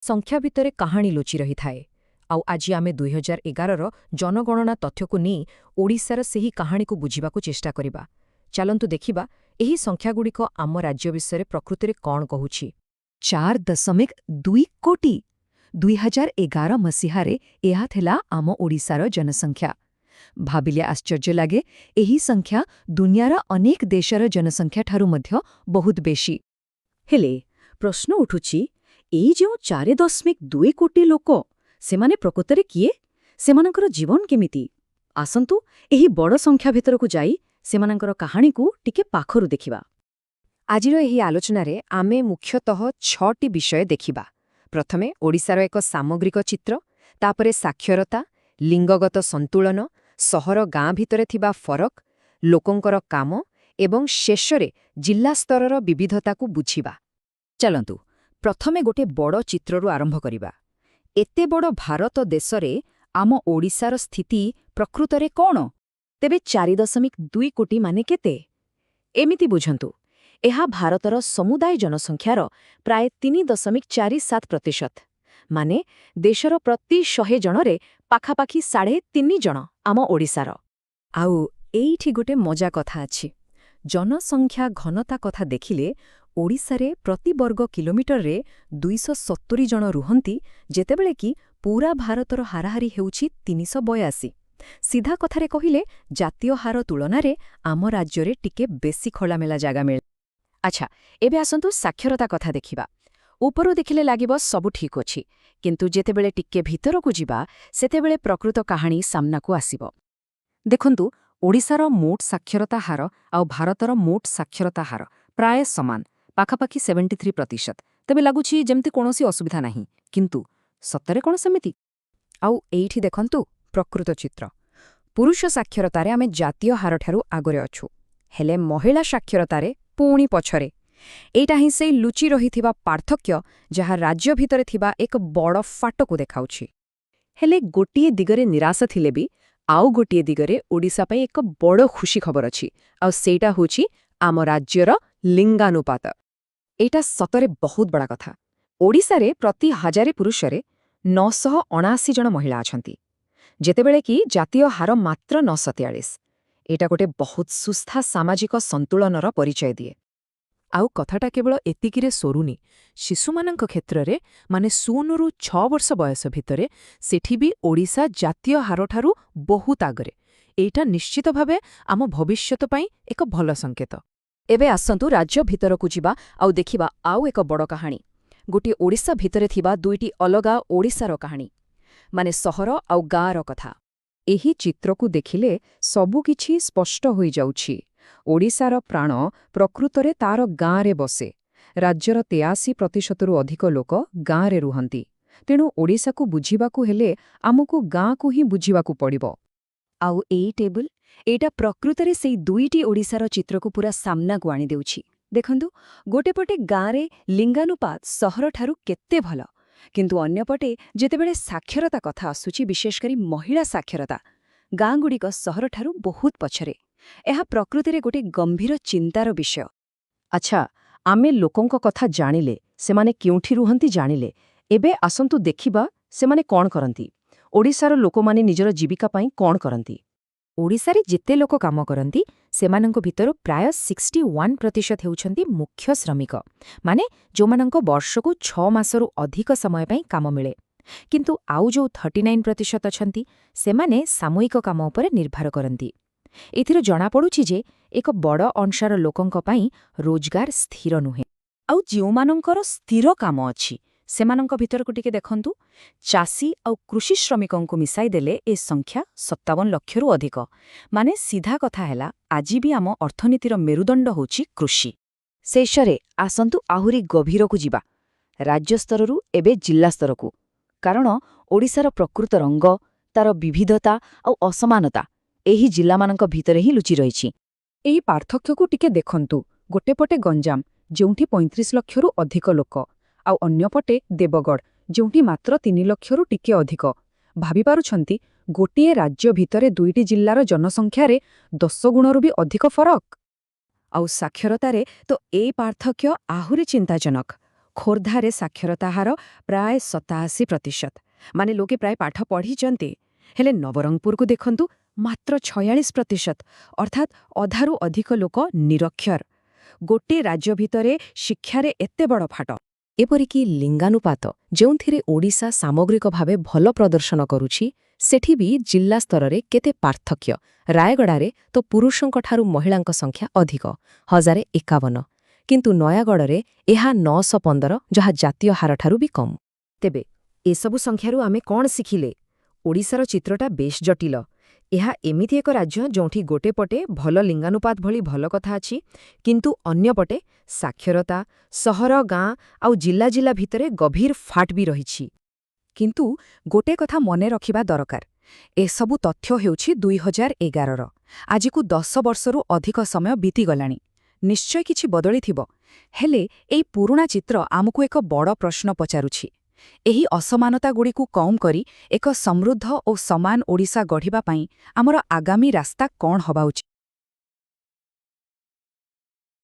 ସଂଖ୍ୟା ଭିତରେ କାହାଣୀ ଲୁଚି ରହିଥାଏ। ଆଉ ଆଜି ଆମେ 2011ର ଜନଗଣନା ତଥ୍ୟକୁ ନେଇ ଓଡ଼ିଶାର ସେହି କାହାଣୀକୁ ବୁଝିବାକୁ ଚେଷ୍ଟା କରିବା। ଚାଲନ୍ତୁ ଦେଖିବା ଏହି ସଂଖ୍ୟାଗୁଡ଼ିକ ଆମ ରାଜ୍ୟ ବିଷୟରେ ପ୍ରକୃତରେ କ'ଣ କହୁଛି। 4.2 କୋଟି 2011 ମସିହାରେ ଏହା ଥିଲା ଆମ ଓଡ଼ିଶାର ଜନସଂଖ୍ୟା। ଭାବିଲେ ଆଶ୍ଚର୍ଯ୍ୟ ଲାଗେ, ଏହି ସଂଖ୍ୟା ଦୁନିଆର ଅନେକ ଦେଶର ଜନସଂଖ୍ୟାଠାରୁ ମଧ୍ୟ ବହୁତ ବେଶୀ। ହେଲେ ପ୍ରଶ୍ନ ଉଠୁଛି, ଏଇ ଯେଉଁ 4.2 କୋଟି ଲୋକ, ସେମାନେ ପ୍ରକୃତରେ କିଏ? ସେମାନଙ୍କର ଜୀବନ କେମିତି? ଆସନ୍ତୁ ଏହି ବଡ଼ ସଂଖ୍ୟା ଭିତରକୁ ଯାଇ ସେମାନଙ୍କର କାହାଣୀକୁ ଟିକେ ପାଖରୁ ଦେଖିବା। ଆଜିର ଏହି ଆଲୋଚନାରେ ଆମେ ମୁଖ୍ୟତଃ 6ଟି ବିଷୟ ଦେଖିବା। ପ୍ରଥମେ ଓଡ଼ିଶାର ଏକ ସାମଗ୍ରିକ ଚିତ୍ର, ତାପରେ ସାକ୍ଷରତା, ଲିଙ୍ଗଗତ ସନ୍ତୁଳନ, ସହର ଗାଁ ଭିତରେ ଥିବା ଫରକ, ଲୋକଙ୍କର କାମ ଏବଂ ଶେଷରେ ଜିଲ୍ଲା ସ୍ତରର ବିବିଧତାକୁ ବୁଝିବା। ଚାଲନ୍ତୁ ପ୍ରଥମେ ଗୋଟେ ବଡ଼ ଚିତ୍ରରୁ ଆରମ୍ଭ କରିବା। ଏତେ ବଡ଼ ଭାରତ ଦେଶରେ ଆମ ଓଡ଼ିଶାର ସ୍ଥିତି ପ୍ରକୃତରେ କ'ଣ? ତେବେ 4.2 କୋଟି ମାନେ କେତେ? ଏମିତି ବୁଝନ୍ତୁ, ଏହା ଭାରତର ସମୁଦାୟ ଜନସଂଖ୍ୟାର ପ୍ରାୟ 3.47%। ମାନେ ଦେଶର ପ୍ରତି 100 ଜଣରେ ପାଖାପାଖି 3.5 ଜଣ ଆମ ଓଡ଼ିଶାର। ଆଉ ଏଇଠି ଗୋଟେ ମଜା କଥା ଅଛି। ଜନସଂଖ୍ୟା ଘନତା କଥା ଦେଖିଲେ ଓଡ଼ିଶାରେ ପ୍ରତି ବର୍ଗ କିଲୋମିଟରରେ 270 ଜଣ ରୁହନ୍ତି, ଯେତେବେଳେ କି ପୁରା ଭାରତର ହାରାହାରି ହେଉଛି 382। ସିଧା କଥାରେ କହିଲେ ଜାତୀୟ ହାର ତୁଳନାରେ ଆମ ରାଜ୍ୟରେ ଟିକେ ବେଶୀ ଖୋଲାମେଲା ଜାଗା ମିଳେ। ଆଚ୍ଛା, ଏବେ ଆସନ୍ତୁ ସାକ୍ଷରତା କଥା ଦେଖିବା। ଉପରୁ ଦେଖିଲେ ଲାଗିବ ସବୁ ଠିକ୍ ଅଛି, କିନ୍ତୁ ଯେତେବେଳେ ଟିକେ ଭିତରକୁ ଯିବା ସେତେବେଳେ ପ୍ରକୃତ କାହାଣୀ ସାମ୍ନାକୁ ଆସିବ। ଦେଖନ୍ତୁ, ଓଡ଼ିଶାର ମୋଟ ସାକ୍ଷରତା ହାର ଆଉ ଭାରତର ମୋଟ ସାକ୍ଷରତା ହାର ପ୍ରାୟ ସମାନ, ପାଖାପାଖି 73%। ତେବେ ଲାଗୁଛି ଯେମିତି କୌଣସି ଅସୁବିଧା ନାହିଁ, କିନ୍ତୁ ସତରେ କ'ଣ ସେମିତି? ଆଉ ଏଇଠି ଦେଖନ୍ତୁ ପ୍ରକୃତ ଚିତ୍ର। ପୁରୁଷ ସାକ୍ଷରତାରେ ଆମେ ଜାତୀୟ ହାରଠାରୁ ଆଗରେ ଅଛୁ, ହେଲେ ମହିଳା ସାକ୍ଷରତାରେ ପୁଣି ପଛରେ। ଏଇଟା ହିଁ ସେଇ ଲୁଚି ରହିଥିବା ପାର୍ଥକ୍ୟ ଯାହା ରାଜ୍ୟ ଭିତରେ ଥିବା ଏକ ବଡ଼ ଫାଟକୁ ଦେଖାଉଛି। ହେଲେ ଗୋଟିଏ ଦିଗରେ ନିରାଶ ଥିଲେ ବି ଆଉ ଗୋଟିଏ ଦିଗରେ ଓଡ଼ିଶା ପାଇଁ ଏକ ବଡ଼ ଖୁସି ଖବର ଅଛି, ଆଉ ସେଇଟା ହେଉଛି ଆମ ରାଜ୍ୟର ଲିଙ୍ଗାନୁପାତ। ଏଇଟା ସତରେ ବହୁତ ବଡ଼ କଥା। ଓଡ଼ିଶାରେ ପ୍ରତି 1000 ପୁରୁଷରେ 979 ଜଣ ମହିଳା ଅଛନ୍ତି, ଯେତେବେଳେ କି ଜାତୀୟ ହାର ମାତ୍ର 943। ଏଇଟା ଗୋଟେ ବହୁତ ସୁସ୍ଥ ସାମାଜିକ ସନ୍ତୁଳନର ପରିଚୟ ଦିଏ। ଆଉ କଥାଟା କେବଳ ଏତିକିରେ ସରୁନି। ଶିଶୁମାନଙ୍କ କ୍ଷେତ୍ରରେ, ମାନେ 0ରୁ 6 ବର୍ଷ ବୟସ ଭିତରେ, ସେଠି ବି ଓଡ଼ିଶା ଜାତୀୟ ହାରଠାରୁ ବହୁତ ଆଗରେ। ଏଇଟା ନିଶ୍ଚିତ ଭାବେ ଆମ ଭବିଷ୍ୟତ ପାଇଁ ଏକ ଭଲ ସଂକେତ। ଏବେ ଆସନ୍ତୁ ରାଜ୍ୟ ଭିତରକୁ ଯିବା ଆଉ ଦେଖିବା ଆଉ ଏକ ବଡ଼ କାହାଣୀ। ଗୋଟିଏ ଓଡ଼ିଶା ଭିତରେ ଥିବା ଦୁଇଟି ଅଲଗା ଓଡ଼ିଶାର କାହାଣୀ, ମାନେ ସହର ଆଉ ଗାଁର କଥା। ଏହି ଚିତ୍ରକୁ ଦେଖିଲେ ସବୁକିଛି ସ୍ପଷ୍ଟ ହୋଇଯାଉଛି। ଓଡ଼ିଶାର ପ୍ରାଣ ପ୍ରକୃତରେ ତାର ଗାଁରେ ବସେ। ରାଜ୍ୟର 83%ରୁ ଅଧିକ ଲୋକ ଗାଁରେ ରୁହନ୍ତି। ତେଣୁ ଓଡ଼ିଶାକୁ ବୁଝିବାକୁ ହେଲେ ଆମକୁ ଗାଁକୁ ହିଁ ବୁଝିବାକୁ ପଡ଼ିବ। ଆଉ ଏଇ ଟେବୁଲ, ଏଇଟା ପ୍ରକୃତରେ ସେଇ ଦୁଇଟି ଓଡ଼ିଶାର ଚିତ୍ରକୁ ପୁରା ସାମ୍ନାକୁ ଆଣିଦେଉଛି। ଦେଖନ୍ତୁ, ଗୋଟେ ପଟେ ଗାଁରେ ଲିଙ୍ଗାନୁପାତ ସହରଠାରୁ କେତେ ଭଲ, କିନ୍ତୁ ଅନ୍ୟପଟେ ଯେତେବେଳେ ସାକ୍ଷରତା କଥା ଆସୁଛି, ବିଶେଷ କରି ମହିଳା ସାକ୍ଷରତା, ଗାଁଗୁଡ଼ିକ ସହରଠାରୁ ବହୁତ ପଛରେ। ଏହା ପ୍ରକୃତିରେ ଗୋଟେ ଗମ୍ଭୀର ଚିନ୍ତାର ବିଷୟ। ଆଚ୍ଛା, ଆମେ ଲୋକଙ୍କ କଥା ଜାଣିଲେ, ସେମାନେ କେଉଁଠି ରୁହନ୍ତି ଜାଣିଲେ, ଏବେ ଆସନ୍ତୁ ଦେଖିବା ସେମାନେ କ'ଣ କରନ୍ତି। ଓଡ଼ିଶାର ଲୋକମାନେ ନିଜର ଜୀବିକା ପାଇଁ କ'ଣ କରନ୍ତି? ଓଡ଼ିଶାରେ ଯେତେ ଲୋକ କାମ କରନ୍ତି, ସେମାନଙ୍କ ଭିତରୁ ପ୍ରାୟ 61% ହେଉଛନ୍ତି ମୁଖ୍ୟ ଶ୍ରମିକ, ମାନେ ଯେଉଁମାନଙ୍କ ବର୍ଷକୁ 6 ମାସରୁ ଅଧିକ ସମୟ ପାଇଁ କାମ ମିଳେ। କିନ୍ତୁ ଆଉ ଯେଉଁ 39% ଅଛନ୍ତି, ସେମାନେ ସାମୂହିକ କାମ ଉପରେ ନିର୍ଭର କରନ୍ତି। ଏଥିରୁ ଜଣାପଡ଼ୁଛି ଯେ ଏକ ବଡ଼ ଅଂଶର ଲୋକଙ୍କ ପାଇଁ ରୋଜଗାର ସ୍ଥିର ନୁହେଁ। ଆଉ ଯେଉଁମାନଙ୍କର ସ୍ଥିର କାମ ଅଛି, ସେମାନଙ୍କ ଭିତରକୁ ଟିକେ ଦେଖନ୍ତୁ। ଚାଷୀ ଆଉ କୃଷି ଶ୍ରମିକଙ୍କୁ ମିଶାଇ ଦେଲେ ଏ ସଂଖ୍ୟା 57 ଲକ୍ଷରୁ ଅଧିକ। ମାନେ ସିଧା କଥା ହେଲା, ଆଜି ବି ଆମ ଅର୍ଥନୀତିର ମେରୁଦଣ୍ଡ ହେଉଛି କୃଷି। ଶେଷରେ ଆସନ୍ତୁ ଆହୁରି ଗଭୀରକୁ ଯିବା, ରାଜ୍ୟସ୍ତରରୁ ଏବେ ଜିଲ୍ଲା ସ୍ତରକୁ। କାରଣ ଓଡ଼ିଶାର ପ୍ରକୃତ ରଙ୍ଗ, ତାର ବିବିଧତା ଆଉ ଅସମାନତା ଏହି ଜିଲ୍ଲାମାନଙ୍କ ଭିତରେ ହିଁ ଲୁଚି ରହିଛି। ଏହି ପାର୍ଥକ୍ୟକୁ ଟିକେ ଦେଖନ୍ତୁ। ଗୋଟେ ପଟେ ଗଞ୍ଜାମ, ଯେଉଁଠି 35 ଲକ୍ଷରୁ ଅଧିକ ଲୋକ, ଆଉ ଅନ୍ୟପଟେ ଦେବଗଡ଼, ଯେଉଁଠି ମାତ୍ର 3 ଲକ୍ଷରୁ ଟିକେ ଅଧିକ। ଭାବିପାରୁଛନ୍ତି, ଗୋଟିଏ ରାଜ୍ୟ ଭିତରେ ଦୁଇଟି ଜିଲ୍ଲାର ଜନସଂଖ୍ୟାରେ 10 ଗୁଣରୁ ବି ଅଧିକ ଫରକ। ଆଉ ସାକ୍ଷରତାରେ ତ ଏଇ ପାର୍ଥକ୍ୟ ଆହୁରି ଚିନ୍ତାଜନକ। ଖୋର୍ଦ୍ଧାରେ ସାକ୍ଷରତା ହାର ପ୍ରାୟ 87%। ମାନେ ଲୋକେ ପ୍ରାୟ ପାଠ ପଢ଼ିଛନ୍ତି। ହେଲେ ନବରଙ୍ଗପୁରକୁ ଦେଖନ୍ତୁ, ମାତ୍ର 46%, ଅର୍ଥାତ୍ ଅଧାରୁ ଅଧିକ ଲୋକ ନିରକ୍ଷର। ଗୋଟିଏ ରାଜ୍ୟ ଭିତରେ ଶିକ୍ଷାରେ ଏତେ ବଡ଼ ଫାଟ। ଏପରିକି ଲିଙ୍ଗାନୁପାତ, ଯେଉଁଥିରେ ଓଡ଼ିଶା ସାମଗ୍ରିକ ଭାବେ ଭଲ ପ୍ରଦର୍ଶନ କରୁଛି, ସେଠି ବି ଜିଲ୍ଲା ସ୍ତରରେ କେତେ ପାର୍ଥକ୍ୟ। ରାୟଗଡ଼ାରେ ତ ପୁରୁଷଙ୍କଠାରୁ ମହିଳାଙ୍କ ସଂଖ୍ୟା ଅଧିକ, 1051, କିନ୍ତୁ ନୟାଗଡ଼ରେ ଏହା 915, ଯାହା ଜାତୀୟ ହାରଠାରୁ ବି କମ୍। ତେବେ ଏସବୁ ସଂଖ୍ୟାରୁ ଆମେ କ'ଣ ଶିଖିଲେ? ଓଡ଼ିଶାର ଚିତ୍ରଟା ବେଶ୍ ଜଟିଳ। ଏହା ଏମିତି ଏକ ରାଜ୍ୟ ଯେଉଁଠି ଗୋଟେ ପଟେ ଭଲ ଲିଙ୍ଗାନୁପାତ ଭଳି ଭଲ କଥା ଅଛି, କିନ୍ତୁ ଅନ୍ୟପଟେ ସାକ୍ଷରତା, ସହର, ଗାଁ ଆଉ ଜିଲ୍ଲା ଜିଲ୍ଲା ଭିତରେ ଗଭୀର ଫାଟ ବି ରହିଛି। କିନ୍ତୁ ଗୋଟେ କଥା ମନେ ରଖିବା ଦରକାର, ଏସବୁ ତଥ୍ୟ ହେଉଛି 2011ର। ଆଜିକୁ 10 ବର୍ଷରୁ ଅଧିକ ସମୟ ବିତିଗଲାଣି। ନିଶ୍ଚୟ କିଛି ବଦଳିଥିବ। ହେଲେ ଏଇ ପୁରୁଣା ଚିତ୍ର ଆମକୁ ଏକ ବଡ଼ ପ୍ରଶ୍ନ ପଚାରୁଛି। ଏହି ଅସମାନତାଗୁଡ଼ିକୁ କମ୍ କରି ଏକ ସମୃଦ୍ଧ ଓ ସମାନ ଓଡ଼ିଶା ଗଢ଼ିବା ପାଇଁ ଆମର ଆଗାମୀ ରାସ୍ତା କ'ଣ ହେବା ଉଚିତ?